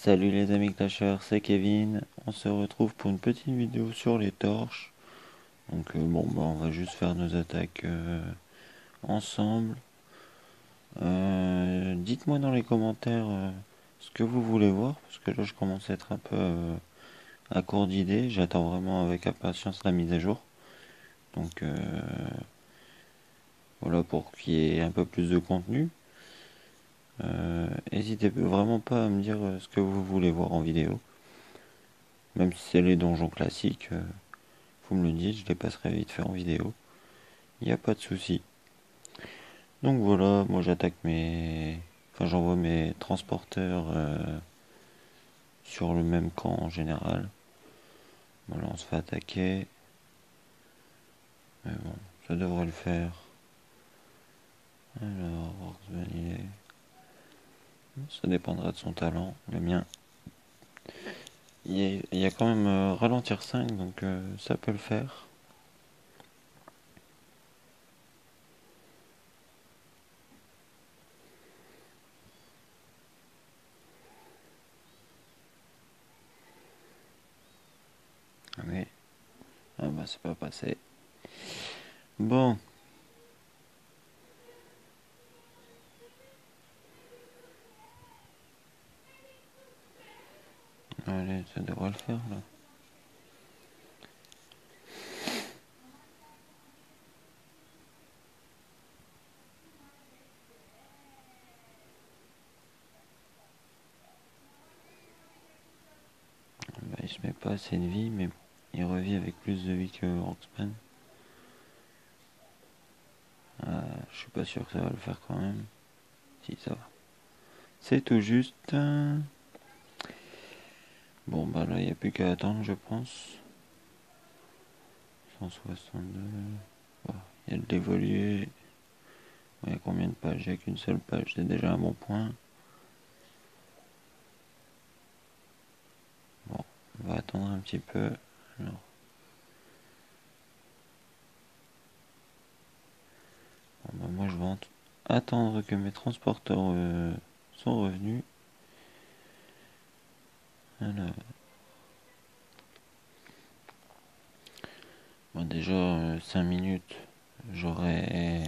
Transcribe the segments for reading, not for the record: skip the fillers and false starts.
Salut les amis clashers, c'est Kevin. On se retrouve pour une petite vidéo sur les torches. Donc on va juste faire nos attaques ensemble. Dites-moi dans les commentaires ce que vous voulez voir, parce que là je commence à être un peu à court d'idées. J'attends vraiment avec impatience la mise à jour. Donc voilà, pour qu'il y ait un peu plus de contenu. N'hésitez vraiment pas à me dire ce que vous voulez voir en vidéo. Même si c'est les donjons classiques, vous me le dites, je les passerai vite fait en vidéo. Il n'y a pas de souci. Donc voilà, moi j'attaque j'envoie mes transporteurs sur le même camp en général. Voilà, on se fait attaquer. Mais bon, ça devrait le faire. Alors, Worksman, ça dépendra de son talent. Le mien, il y a quand même ralentir 5, donc ça peut le faire. Mais, ah bah c'est pas passé. Bon. Allez, ça devrait le faire là. Bah, il se met pas assez de vie, mais il revit avec plus de vie que Roxman. Je suis pas sûr que ça va le faire quand même. Si, ça va. C'est tout juste. Bon, bah là, il n'y a plus qu'à attendre, je pense. 162. Bon, il y a de l'évoluer. Il y a combien de pages? Il n'y a qu'une seule page, c'est déjà un bon point. Bon, on va attendre un petit peu. Alors. Bon, bah moi, je vais attendre que mes transporteurs sont revenus. Alors. Bon, déjà, 5 minutes, j'aurai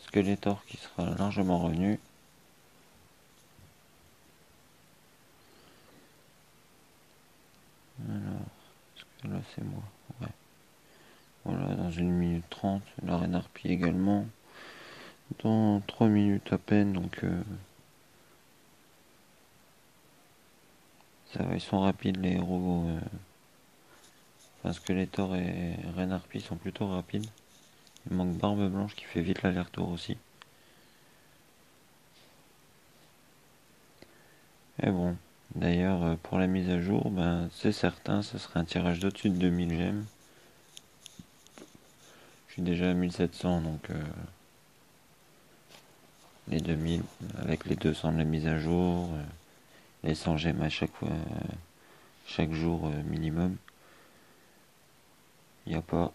Skeletor qui sera largement revenu. Alors, est-ce que là c'est moi? Ouais. Voilà, dans 1 minute 30, la reine harpie également. Dans 3 minutes à peine, donc ça va, ils sont rapides les héros. Enfin, Skeletor et reine harpie sont plutôt rapides. Il manque Barbe Blanche qui fait vite l'aller-retour aussi. Et bon, d'ailleurs, pour la mise à jour, ben, c'est certain, ce sera un tirage d'au-dessus de 2000 gemmes. Je suis déjà à 1700, donc les 2000 avec les 200 de la mise à jour, les 100 gemmes à chaque fois, chaque jour minimum. Il n'y a pas,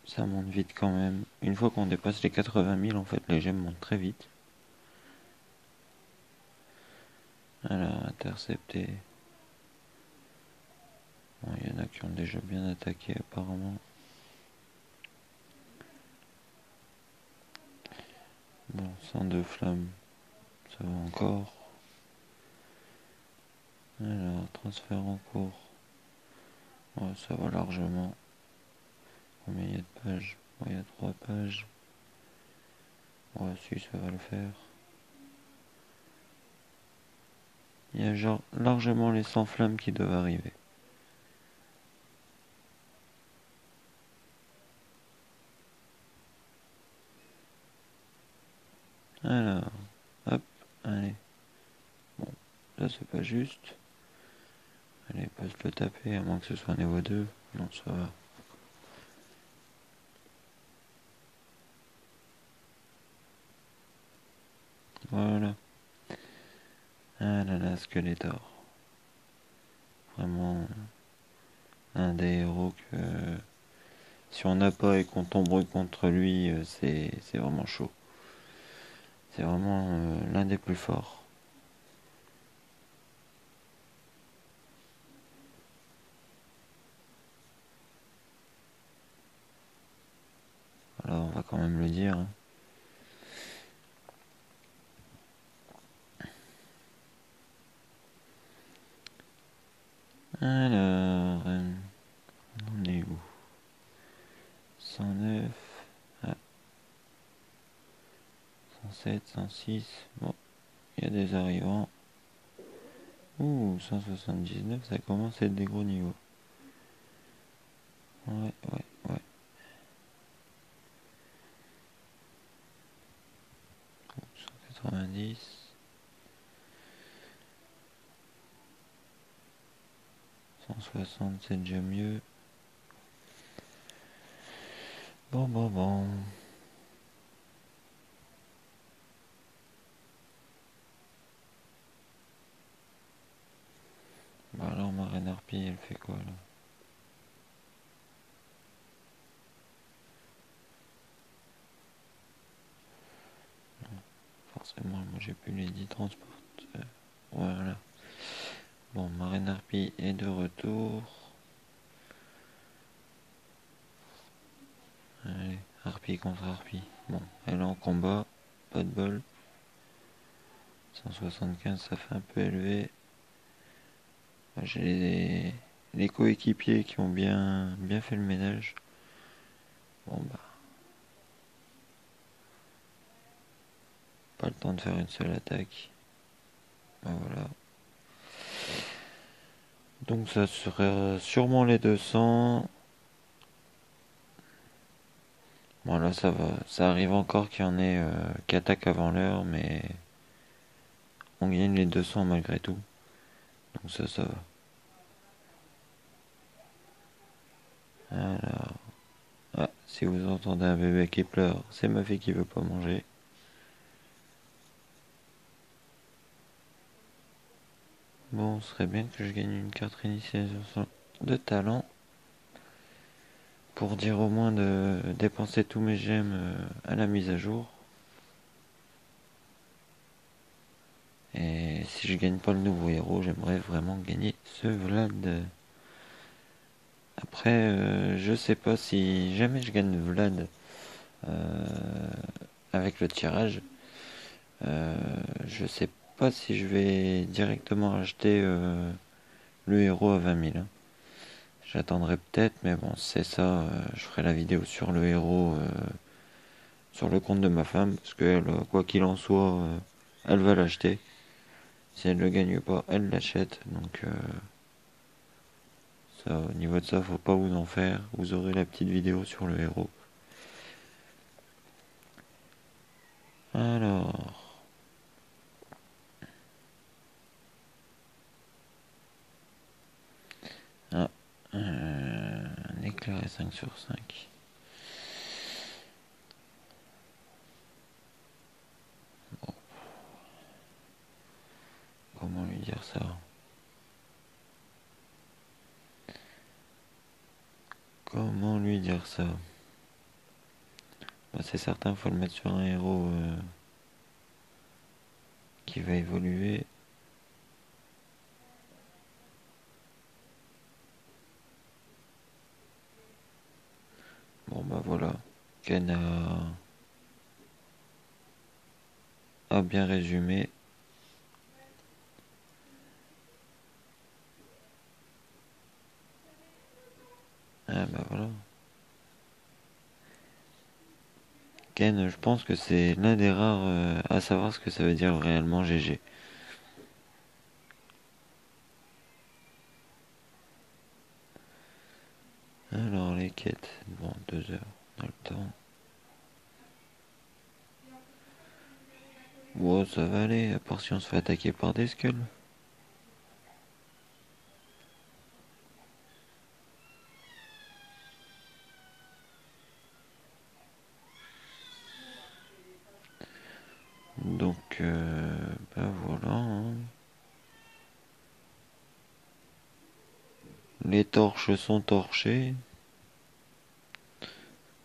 ça monte vite quand même. Une fois qu'on dépasse les 80 000, en fait, les gemmes montent très vite. Alors, intercepté. Bon, il y en a qui ont déjà bien attaqué apparemment. Bon, 102 flammes, ça va encore. Alors, transfert en cours. Ouais, ça va largement. Combien il y a de pages? Ouais, il y a 3 pages. Ouais, si, ça va le faire. Il y a genre largement les 100 flammes qui doivent arriver. Alors, hop, allez. Bon, là c'est pas juste. Allez, pas se le taper, à moins que ce soit un niveau 2. Non, ça va. Voilà. Ah là là, Skeletor. Vraiment un des héros que si on n'a pas et qu'on tombe contre lui, c'est vraiment chaud. C'est vraiment l'un des plus forts. quand même le dire. Alors, on est où? 109, 107, 106, bon, il y a des arrivants. Ouh, 179, ça commence à être des gros niveaux. Ouais. 190. 160, c'est déjà mieux. Bon. Bah alors ma reine harpie, elle fait quoi là? Forcément, moi j'ai plus les 10 transporteurs. Voilà. Bon, ma reine harpie est de retour. Allez, harpie contre harpie. Bon, elle est en combat, pas de bol. 175, ça fait un peu élevé. J'ai les coéquipiers qui ont bien fait le ménage. Bon bah, pas le temps de faire une seule attaque. Ben voilà. Donc ça sera sûrement les 200. Bon là ça va. Ça arrive encore qu'il y en ait qui attaquent avant l'heure, mais on gagne les 200 malgré tout. Donc ça va. Alors. Ah, si vous entendez un bébé qui pleure, c'est ma fille qui veut pas manger. Bon, ce serait bien que je gagne une carte initialisation de talent. Pour dire au moins de dépenser tous mes gemmes à la mise à jour. Et si je gagne pas le nouveau héros, j'aimerais vraiment gagner ce Vlad. Après, je sais pas si jamais je gagne Vlad avec le tirage. Je sais pas si je vais directement acheter le héros à 20 000. J'attendrai peut-être, mais bon, c'est ça. Je ferai la vidéo sur le héros sur le compte de ma femme, parce qu'elle, quoi qu'il en soit, elle va l'acheter. Si elle le gagne pas, elle l'achète. Donc ça, au niveau de ça, faut pas vous en faire. Vous aurez la petite vidéo sur le héros. Alors. Ah, un éclair et 5 sur 5. Bon. Comment lui dire ça? Comment lui dire ça? Bah, c'est certain, faut le mettre sur un héros qui va évoluer. Bon bah voilà. Ken a bien résumé. Ah bah voilà. Ken, je pense que c'est l'un des rares à savoir ce que ça veut dire réellement GG. Alors les quêtes, bon 2 heures, on a le temps. Bon ça va aller, à part si on se fait attaquer par des skulls. Donc bah voilà. Hein. Les torches sont torchées.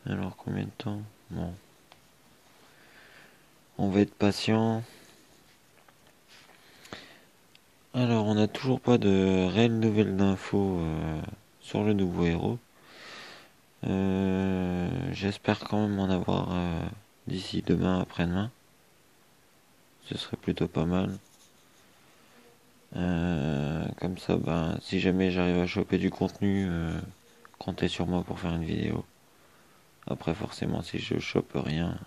Alors combien de temps? Bon. On va être patient. Alors on n'a toujours pas de réelles nouvelles d'infos sur le nouveau héros. J'espère quand même en avoir d'ici demain, après-demain. Ce serait plutôt pas mal. Comme ça, ben, si jamais j'arrive à choper du contenu, comptez sur moi pour faire une vidéo. Après, forcément, si je chope rien,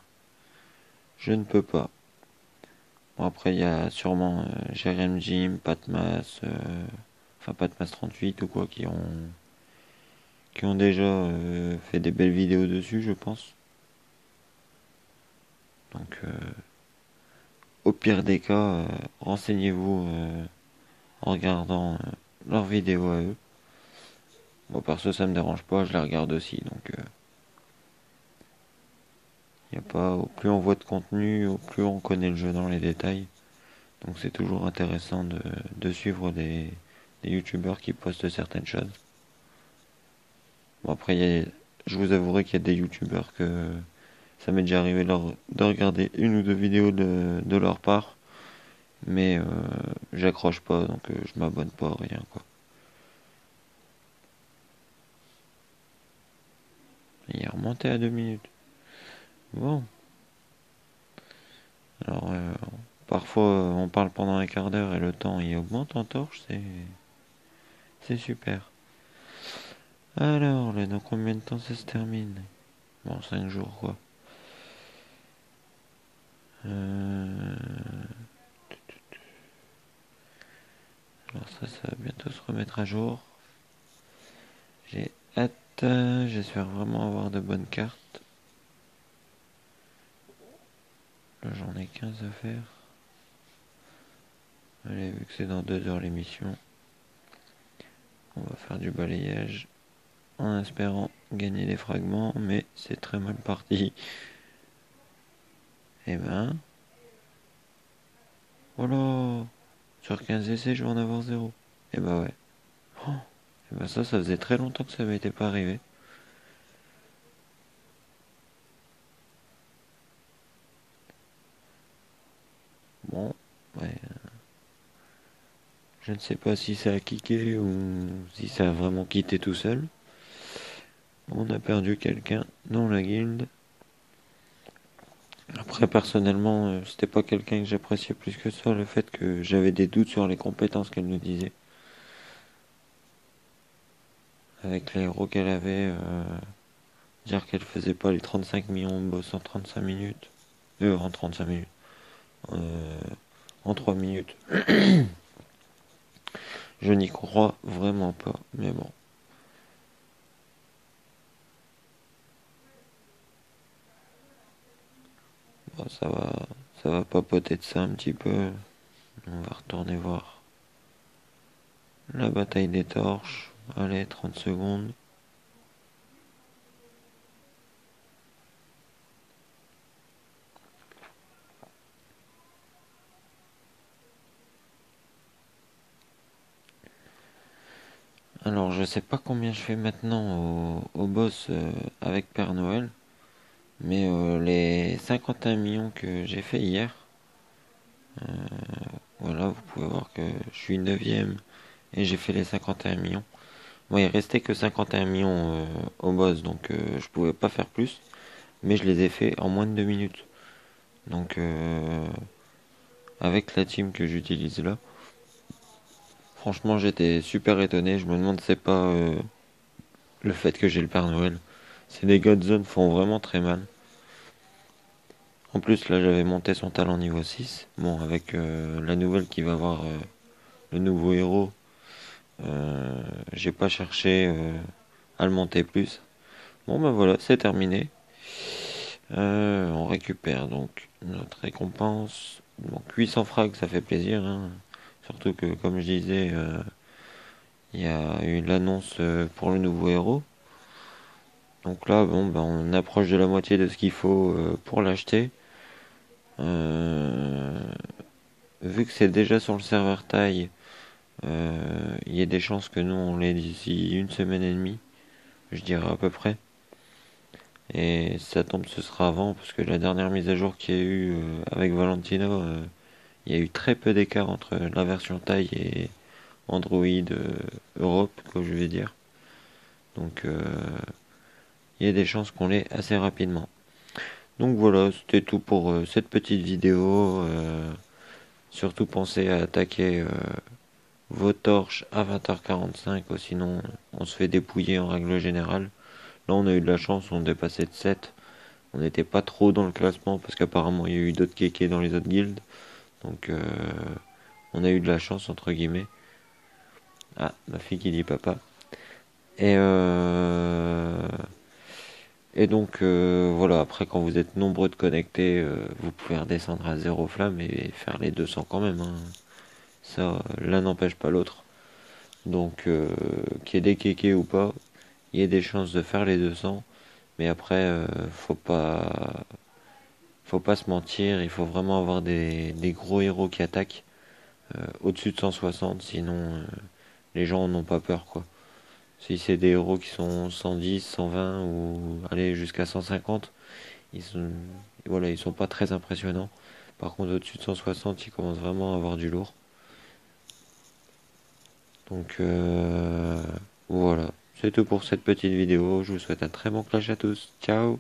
je ne peux pas. Bon, après, il y a sûrement Jérém Jim, Patmas, enfin Patmas 38 ou quoi, qui ont déjà fait des belles vidéos dessus, je pense. Donc, au pire des cas, renseignez-vous en regardant leurs vidéos à eux. Bon, perso, ça me dérange pas, je les regarde aussi, donc y a pas, au plus on voit de contenu, au plus on connaît le jeu dans les détails. Donc c'est toujours intéressant de suivre des youtubeurs qui postent certaines choses. Bon, après, je vous avouerai qu'il y a des youtubeurs que ça m'est déjà arrivé de regarder une ou deux vidéos de leur part, mais j'accroche pas, donc je m'abonne pas, rien quoi. Il est remonté à 2 minutes. Bon, alors parfois on parle pendant un quart d'heure et le temps il augmente en torche, c'est super. Alors, là, dans combien de temps ça se termine? Bon, 5 jours quoi. Alors ça va bientôt se remettre à jour. J'ai hâte, j'espère vraiment avoir de bonnes cartes. Là j'en ai 15 à faire. Allez, vu que c'est dans 2 heures l'émission, on va faire du balayage en espérant gagner des fragments, mais c'est très mal parti. Eh ben... Voilà. Sur 15 essais, je vais en avoir 0. Eh ben ouais. Oh, eh ben ça faisait très longtemps que ça m'était pas arrivé. Bon, ouais. Je ne sais pas si ça a kické ou si ça a vraiment quitté tout seul. On a perdu quelqu'un dans la guilde. Après, personnellement, c'était pas quelqu'un que j'appréciais plus que ça, le fait que j'avais des doutes sur les compétences qu'elle nous disait. Avec les héros qu'elle avait, dire qu'elle faisait pas les 35 millions de boss en 35 minutes. En 35 minutes. Euh, en 3 minutes. Je n'y crois vraiment pas, mais bon. Bon, ça va papoter de ça un petit peu. On va retourner voir la bataille des torches. Allez, 30 secondes. Alors, je sais pas combien je fais maintenant au boss avec Père Noël, mais les 51 millions que j'ai fait hier, voilà, vous pouvez voir que je suis 9ème et j'ai fait les 51 millions. Bon, il restait que 51 millions au boss, donc je pouvais pas faire plus, mais je les ai fait en moins de 2 minutes. Donc, avec la team que j'utilise là, franchement, j'étais super étonné. Je me demande si c'est pas le fait que j'ai le Père Noël. Ces dégâts de zone font vraiment très mal. En plus, là, j'avais monté son talent niveau 6. Bon, avec la nouvelle qui va avoir le nouveau héros, j'ai pas cherché à le monter plus. Bon, bah voilà, c'est terminé. On récupère donc notre récompense. Donc 800 frags, ça fait plaisir, hein. Surtout que, comme je disais, il y a eu l'annonce pour le nouveau héros. Donc là, bon, ben, on approche de la moitié de ce qu'il faut pour l'acheter. Vu que c'est déjà sur le serveur taille, il y a des chances que nous on l'ait d'ici une semaine et demie, je dirais à peu près. Et si ça tombe, ce sera avant, parce que la dernière mise à jour qu'il y a eu avec Valentino, il y a eu très peu d'écart entre la version taille et Android Europe, comme je vais dire. Donc il y a des chances qu'on l'ait assez rapidement. Donc voilà, c'était tout pour cette petite vidéo. Surtout pensez à attaquer vos torches à 20h45, sinon on se fait dépouiller en règle générale. Là on a eu de la chance, on dépassait de 7. On n'était pas trop dans le classement parce qu'apparemment il y a eu d'autres kékés dans les autres guildes. Donc on a eu de la chance entre guillemets. Ah, ma fille qui dit papa. Et donc voilà, après quand vous êtes nombreux de connectés, vous pouvez redescendre à 0 flamme et faire les 200 quand même, hein. Ça, l'un n'empêche pas l'autre. Donc qu'il y ait des kékés ou pas, il y a des chances de faire les 200. Mais après, faut pas se mentir, il faut vraiment avoir des gros héros qui attaquent au-dessus de 160, sinon les gens n'ont pas peur quoi. Si c'est des héros qui sont 110, 120 ou aller jusqu'à 150, voilà, ils sont pas très impressionnants. Par contre, au-dessus de 160, ils commencent vraiment à avoir du lourd. Donc voilà, c'est tout pour cette petite vidéo. Je vous souhaite un très bon clash à tous. Ciao!